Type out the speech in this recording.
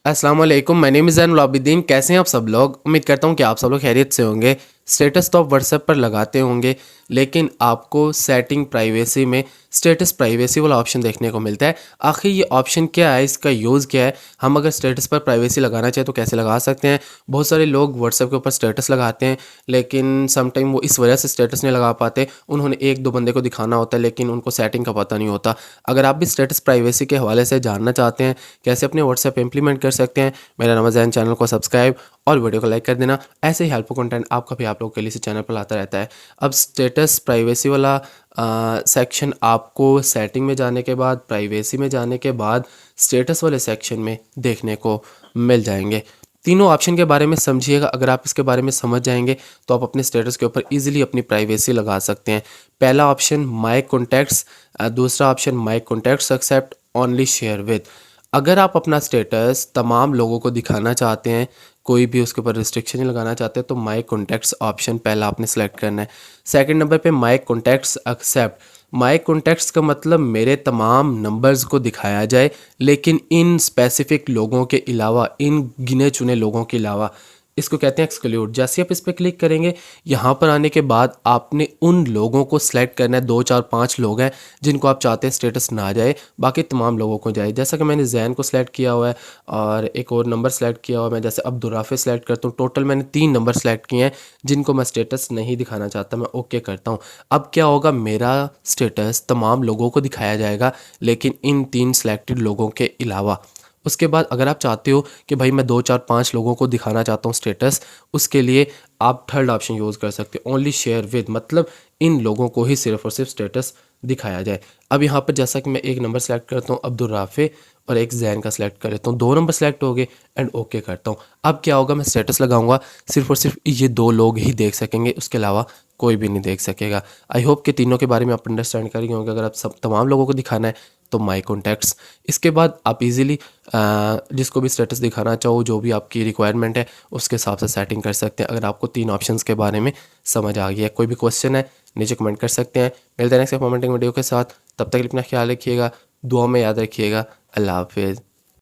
अस्सलाम वालेकुम, my name is Zainul Abidin. कैसे हैं आप सब लोग? उम्मीद करता हूँ कि आप सब लोग खैरियत से होंगे। स्टेटस तो आप व्हाट्सएप पर लगाते होंगे, लेकिन आपको सेटिंग प्राइवेसी में स्टेटस प्राइवेसी वाला ऑप्शन देखने को मिलता है। आखिर ये ऑप्शन क्या है, इसका यूज़ क्या है? हम अगर स्टेटस पर प्राइवेसी लगाना चाहें तो कैसे लगा सकते हैं? बहुत सारे लोग व्हाट्सएप के ऊपर स्टेटस लगाते हैं, लेकिन सम टाइम वो इस वजह से स्टेटस नहीं लगा पाते, उन्होंने एक दो बंदे को दिखाना होता है, लेकिन उनको सेटिंग का पता नहीं होता। अगर आप भी स्टेटस प्राइवेसी के हवाले से जानना चाहते हैं कैसे अपने व्हाट्सएप इम्प्लीमेंट कर सकते हैं, मेरा नाम ज़ैन, चैनल को सब्सक्राइब और वीडियो को लाइक कर देना। ऐसे ही हेल्पफुल कंटेंट आपका भी आप लोगों के लिए इस चैनल पर आता रहता है। अब स्टेटस प्राइवेसी वाला सेक्शन आपको सेटिंग में जाने के बाद, प्राइवेसी में जाने के बाद स्टेटस वाले सेक्शन में देखने को मिल जाएंगे। तीनों ऑप्शन के बारे में समझिएगा। अगर आप इसके बारे में समझ जाएंगे तो आप अपने स्टेटस के ऊपर इजीली अपनी प्राइवेसी लगा सकते हैं। पहला ऑप्शन माय कॉन्टैक्ट्स, दूसरा option my contacts except only share with. अगर आप अपना स्टेटस तमाम लोगों को दिखाना चाहते हैं, कोई भी उसके ऊपर रिस्ट्रिक्शन नहीं लगाना चाहते, तो माय कॉन्टैक्ट्स ऑप्शन पहला आपने सेलेक्ट करना है। सेकंड नंबर पे my contacts except. My contacts का मतलब मेरे तमाम नंबर्स को दिखाया जाए, लेकिन इन स्पेसिफिक लोगों के अलावा, इन गिने चुने लोगों के अलावा। इसको कहते हैं एक्सक्लूड। जैसे आप इस पर क्लिक करेंगे, यहाँ पर आने के बाद आपने उन लोगों को सिलेक्ट करना है। 2 4 5 लोग हैं जिनको आप चाहते हैं स्टेटस ना जाए, बाकी तमाम लोगों को जाए। जैसा कि मैंने जैन को सिलेक्ट किया हुआ है और एक और नंबर सेलेक्ट किया हुआ है। मैं जैसे अब्दुर्राफ़े सेलेक्ट करता हूँ। टोटल मैंने 3 नंबर सेलेक्ट किए हैं जिनको मैं स्टेटस नहीं दिखाना चाहता। मैं ओके करता हूँ। अब क्या होगा, मेरा स्टेटस तमाम लोगों को दिखाया जाएगा, लेकिन इन 3 सेलेक्टेड लोगों के अलावा। उसके बाद अगर आप चाहते हो कि भाई मैं 2 4 5 लोगों को दिखाना चाहता हूँ स्टेटस, उसके लिए आप थर्ड ऑप्शन यूज़ कर सकते हो, ओनली शेयर विद, मतलब इन लोगों को ही सिर्फ और सिर्फ स्टेटस दिखाया जाए। अब यहाँ पर जैसा कि मैं एक नंबर सेलेक्ट करता हूँ अब्दुर्राफ़े और एक जैन का सेलेक्ट कर लेता हूँ, 2 नंबर सेलेक्ट हो गए एंड ओके करता हूँ। अब क्या होगा, मैं स्टेटस लगाऊंगा, सिर्फ और सिर्फ ये 2 लोग ही देख सकेंगे, उसके अलावा कोई भी नहीं देख सकेगा। आई होप कि तीनों के बारे में आप अंडरस्टैंड कर गए होंगे। अगर आप सब तमाम लोगों को दिखाना है तो माय कॉन्टैक्ट्स। इसके बाद आप इजीली जिसको भी स्टेटस दिखाना चाहो, जो भी आपकी रिक्वायरमेंट है उसके हिसाब से सेटिंग कर सकते हैं। अगर आपको 3 ऑप्शंस के बारे में समझ आ गया है, कोई भी क्वेश्चन है नीचे कमेंट कर सकते हैं। मिलते हैं नेक्स्ट कमेंटिंग वीडियो के साथ। तब तक अपना ख्याल रखिएगा, दुआ में याद रखिएगा। अल्लाह हाफिज़।